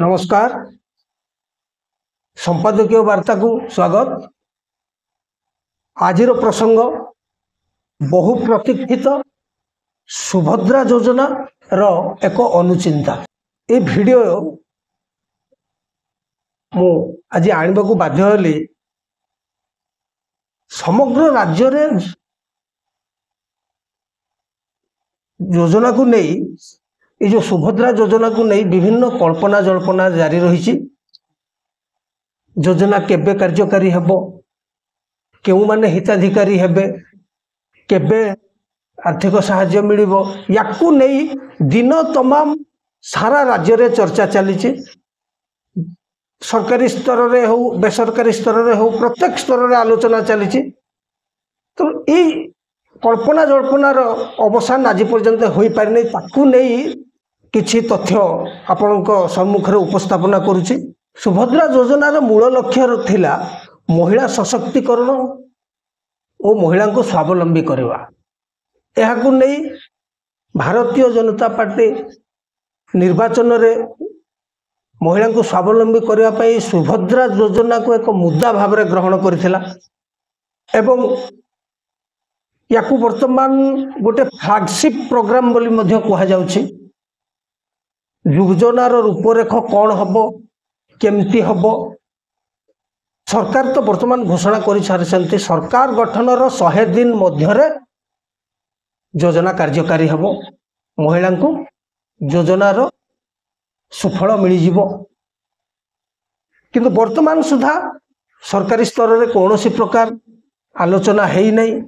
नमस्कार संपादकीय वार्ता को स्वागत। आज प्रसंग बहु प्रतीक्षित सुभद्रा योजना रो एक अनुचिंता। ये वीडियो मु आज आने को बाध्य हली। समग्र राज्य रे योजना को नहीं ये जो सुभद्रा योजना को नहीं विभिन्न कल्पना जल्पना जारी रही। योजना केबे कार्यकारी हेबो, केउ माने हिताधिकारी हेबे, केबे आर्थिक सहाय्य मिलिबो, याकू नहीं दिन तमाम सारा राज्य रे चर्चा चली। सरकारी स्तर रे हो बेसरकारी स्तर रे हो प्रत्येक स्तर रे आलोचना चली। तो ये कल्पना जल्पनार अवसान आज पर्यंत हो पारि ताकू नहीं किछि तथ्य आपनक सम्मुखरे उपस्थापना करुछि। सुभद्रा योजनार मूल लक्ष्य थिला महिला सशक्तिकरण और महिला को स्वावलंबी करवा। यहाकू नहीं भारतीय जनता पार्टी निर्वाचन रे महिला को स्वावलंबी करने पाई सुभद्रा योजना को एक मुद्दा भाव में ग्रहण करथिला एवं याकू वर्तमान गोटे फ्लैगशिप प्रोग्राम बोली मध्य कहा जाउछि। योजनार रूपरेख कौन हम केमती हम सरकार तो वर्तमान घोषणा कर सारी। सरकार गठनर 100 दिन मध्य योजना कार्यकारी हम, महिला को योजनार सुफल मिल जिवो। किंतु वर्तमान सुधा सरकारी स्तर में कौन सी प्रकार आलोचना है नहीं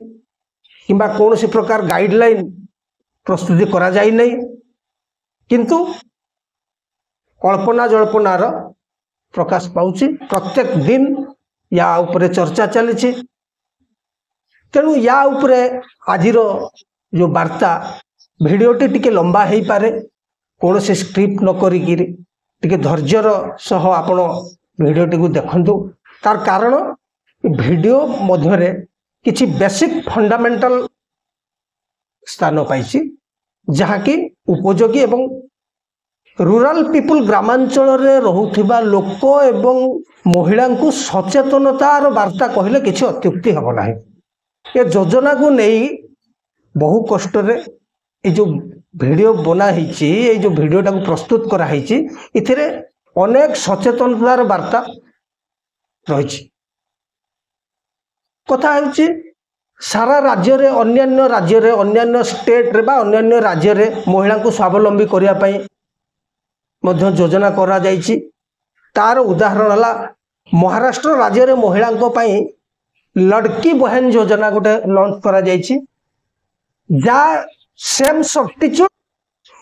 किंबा कौन सी प्रकार गाइडलाइन प्रस्तुति करा जाई नहीं। किंतु कल्पना जल्पनार प्रकाश पाउछि। प्रत्येक दिन या उपरे चर्चा चली। तेणु या उपरे आजिर जो वार्ता भिडियोटी टिके लंबा हो पारे, कौन से स्क्रिप्ट न करिकी टिके धैर्यर सह आपण भिडियोटी को देखंतु। तार कारण भिडियो मध्यरे किछि बेसिक फंडामेंटल स्थान पाइछि जहाँ की उपयोगी एवं रूरल पीपुल ग्रामांचल रे रहुथिबा लोक एवं महिला को सचेतनतार वार्ता कहले किछि अत्युक्ति हब नाही। ये योजना को नहीं बहु कष्ट रे ये जो वीडियो बना हिची, ये जो वीडियोटा को प्रस्तुत करा हिची, इथिरे अनेक सचेतनतार वार्ता रहिछि। कथा होछि सारा राज्य रे अन्यान्य स्टेट रे बा अन्यान्य राज्य रे महिला को स्वावलंबी करिया पई मध्य योजना करा जाइछि। तार उदाहरण हला महाराष्ट्र राज्य रे महिला को पई लड़की बहन योजना गोटे लॉन्च करा जाइछि। जा सेम सब्स्टिट्यूट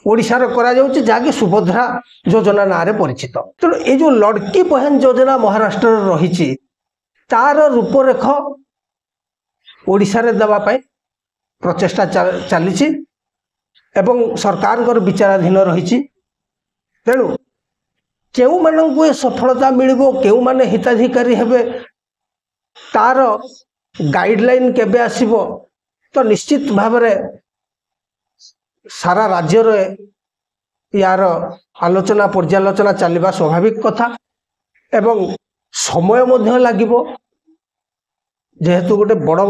ओडिशा रे करा जाउछि जाके सुभद्रा योजना ना रे परिचित। तो ए जो लड़की बहन योजना महाराष्ट्र रे रहिछि तार रूपरेख ओडिशा रे दबा पई प्रचेष्टा चली एवं सरकार कर विचाराधीन रहिछि। तेणु केउ मानंकु ए सफलता मिलिबो, केउ माने हिताधिकारी हेबे, तार गाइडलाइन केबे आसीबो, तो निश्चित भाव में सारा राज्य रे यार आलोचना पर्यालोचना चलवा स्वाभाविक कथा एवं समय मध्य लागिबो। जेहेतु गोटे बड़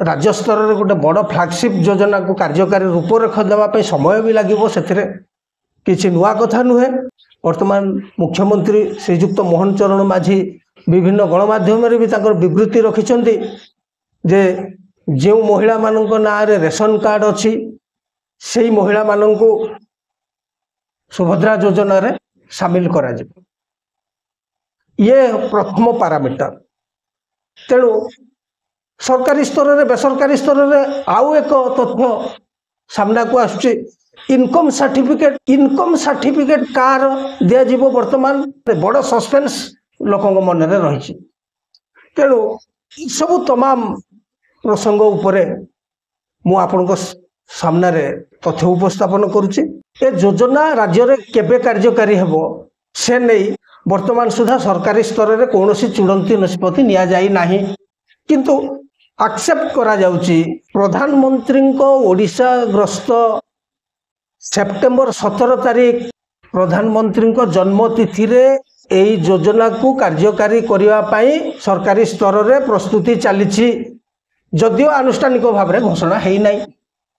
राज्य स्तर रे गोटे बड़ फ्लैगशिप योजना को कार्यकारी रूपरेख देवा पे समय भी लागिबो। सेथिरे किछि नुआ कथा नुहे। वर्तमान मुख्यमंत्री श्रीजुक्त मोहन चरण माझी विभिन्न गणमाध्यम रे भी ताकर विवृत्ति रखिछन्ति जे जो महिला मानक ना रे रेशन कार्ड अछि सेही महिला मानकु सुभद्रा योजना रे शामिल करा जिवो। ये प्रथम पैरामीटर। तेणु सरकारी स्तर रे बेसरकारी स्तर रे आउ एक तथ्य सामना को आसुछि। इनकम सर्टिफिकेट कार दिया जीवो वर्तमान बड़ सस्पेंस लोकंग मन रे रहिछि। तेणु सब तमाम प्रसंग उपरे मु आपनक सामना रे तथ्य उपस्थापन करुछि। ए योजना राज्य रे केबे कार्यकारी हेबो से नहीं वर्तमान सुधा सरकारी स्तर रे कोनोसी चूड़ंती निष्पत्ति निया जाई नाही। किंतु एक्सेप्ट करा जाउछि प्रधानमंत्री को ओडिशा ग्रस्त सेप्टेम्बर 17 तारीख प्रधानमंत्री जन्मतिथि रे एई योजना को कार्यकारी करिवा पाई सरकारी स्तर रे प्रस्तुति चली जदियो आनुष्ठानिक भाव में घोषणा है नहीं।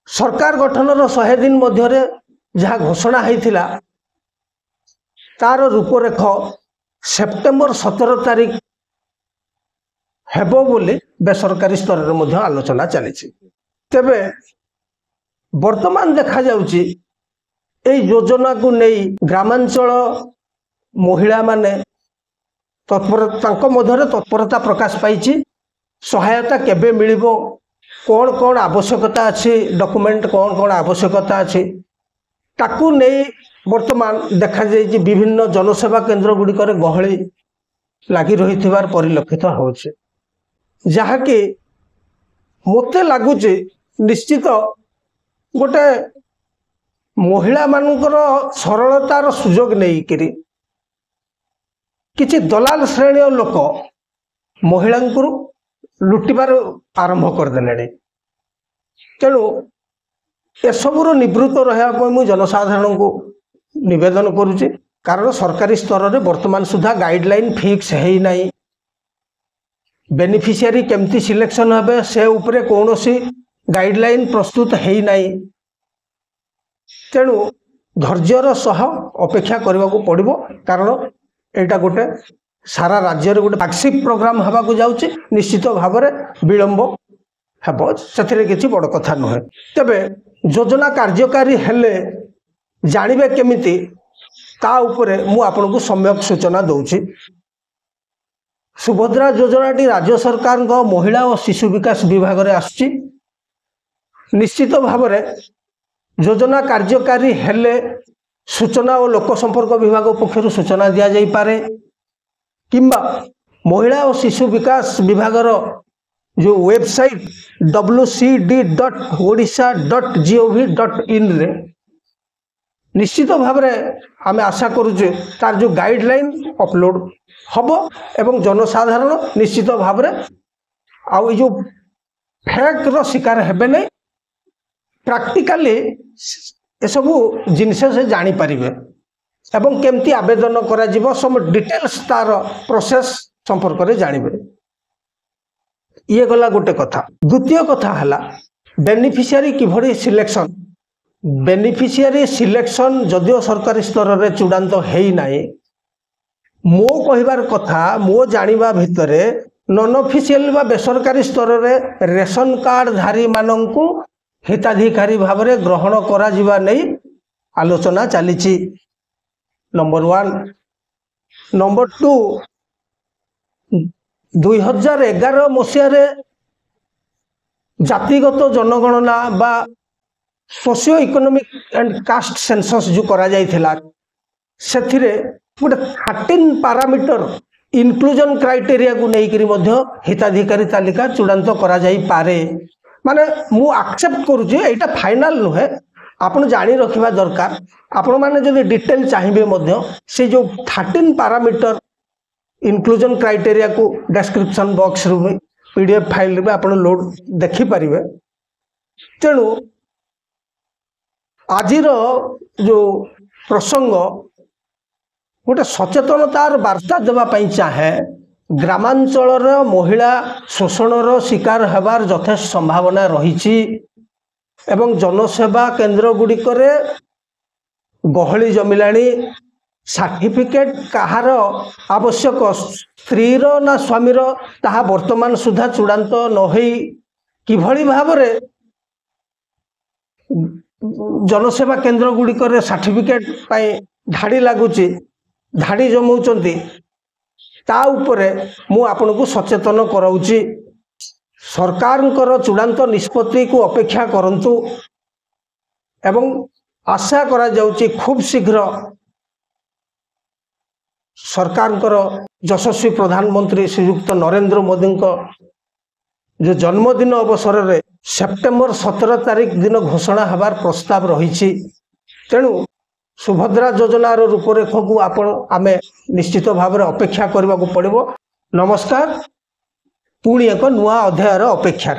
सरकार गठनर 100 दिन मध्य जहाँ घोषणा होता तार रूपरेख सेप्टेम्बर 17 तारीख हेबो बोली बेसरकारी स्तर में आलोचना चली। तेबे वर्तमान देखा जाउची एई योजना को नहीं ग्रामांचल महिला माने तत्परता प्रकाश पाई सहायता केबे मिलिबो कौन कौन आवश्यकता अच्छी डॉक्यूमेंट कौन कौन आवश्यकता अच्छी ताकू नहीं वर्तमान देखा जाइए विभिन्न जनसेवा केन्द्र गुड़िक गहली लगी रही परिलक्षित होचे जहाँकि मते लगुच निश्चित गोटे महिला मानकर सरलतार सुजोग नहीं करी किछि दलाल श्रेणी लोक महिला लुटिबार आरंभ करदे। तेणु एसबूर निवृत्त रहा मुझे जनसाधारण को निवेदन करुच्ची कारण सरकारी स्तर में वर्तमान सुधा गाइडलाइन फिक्स है नहीं। बेनिफिशियरी केमती सिलेक्शन हे से उपरे कौन सी गाइडलाइन प्रस्तुत है नहीं। तेणु धैर्यर सह अपेक्षा करने को पड़ो कारण एटा गोटे सारा राज्य रे गोटे फ्लैगशिप प्रोग्राम हवा को जाउची निश्चित भाव में विलंब हेबो से किसी बड़ कथा नुहे। तेबे योजना कार्यकारी हेले जानिबे केमिति ता उपरे मु आपन को सम्यक सूचना दउची। सुभद्रा योजनाटी राज्य सरकार महिला और शिशु विकास विभाग रे आसुची। निश्चित भाव में योजना कार्यकारी हेले सूचना और लोक संपर्क विभाग पक्षर सूचना दि जाई पारे किंबा महिला और शिशु विकास विभाग जो वेबसाइट wcd.odisha.gov.in रे निश्चित भाव में आम आशा करुचे तार जो गाइडलाइन अपलोड हम एवं जनसाधारण निश्चित भाव में आउ जो फेक रो शिकार हेबे नहीं प्रैक्टिकली ये सब जिनस से जानी पारिबे एवं केमती आवेदन करा जीवो सब डिटेल्स तार प्रोसेस संपर्क में जानवे। ये गला गोटे कथा। द्वितीय कथा हला बेनिफिशियरी किभଳି सिलेक्शन। बेनिफिशियरी सिलेक्शन जदियो सरकारी स्तर में चूड़ांत है नहीं मो कहबार कथा मो जानिबा भितरे नॉन ऑफिशियल बा बेसरकारी स्तर में रेशन कार्ड धारी माननकु हिताधिकारी भाव में ग्रहण करा जिबा नहीं आलोचना चली। नंबर 1 नंबर 2 2011 मसीह जातिगत जनगणना बा socio economic and caste census जो करा जाइथिला सेथिरे गोटे 13 पैरामीटर इनक्लूजन क्राइटेरिया को लेकर हिताधिकारी तालिका चूड़ांत करा जाई पारे। माने मु एक्सेप्ट करुचे एटा फाइनल नुहे आपन जानी रखिबा दरकार। आपण माने जदि डिटेल चाहिए से जो 13 पैरामीटर इनक्लूजन क्राइटेरिया को डिस्क्रिप्शन बॉक्स रू पीडीएफ फाइल में आपण लोड देखि परिबे। तेणु आजिर जो प्रसंग गोटे सचेतनतार वार्ता देवाई चाहे ग्रामांचल महिला शोषणर शिकार होबार यथेष्ट संभावना रही एवं जनसेवा केन्द्र गुड़िक गहली जमिलानी सर्टिफिकेट कहार आवश्यक स्त्रीर ना स्वामीर ताहा वर्तमान सुधा चूड़ांत नहई किभली भाव में जनसेवा केन्द्र गुड़िक सर्टिफिकेट धाड़ी लगुच धाड़ी जमाउचंती ता उपरे मु आपन को सचेतन कराउची। सरकार चूड़ांत निष्पत्ति को अपेक्षा करंतु एवं आशा करा जाउची खूब शीघ्र सरकार यशस्वी प्रधानमंत्री श्रीयुक्त नरेंद्र मोदी जो जन्मदिन अवसर में सेप्टेम्बर 17 तारीख दिन घोषणा हबार प्रस्ताव रही। तेणु सुभद्रा योजनार रूपरेख को आपण आमे निश्चित भाव में अपेक्षा करने को पड़ो। नमस्कार पुणी एक नुआ अध्यायर अपेक्षा।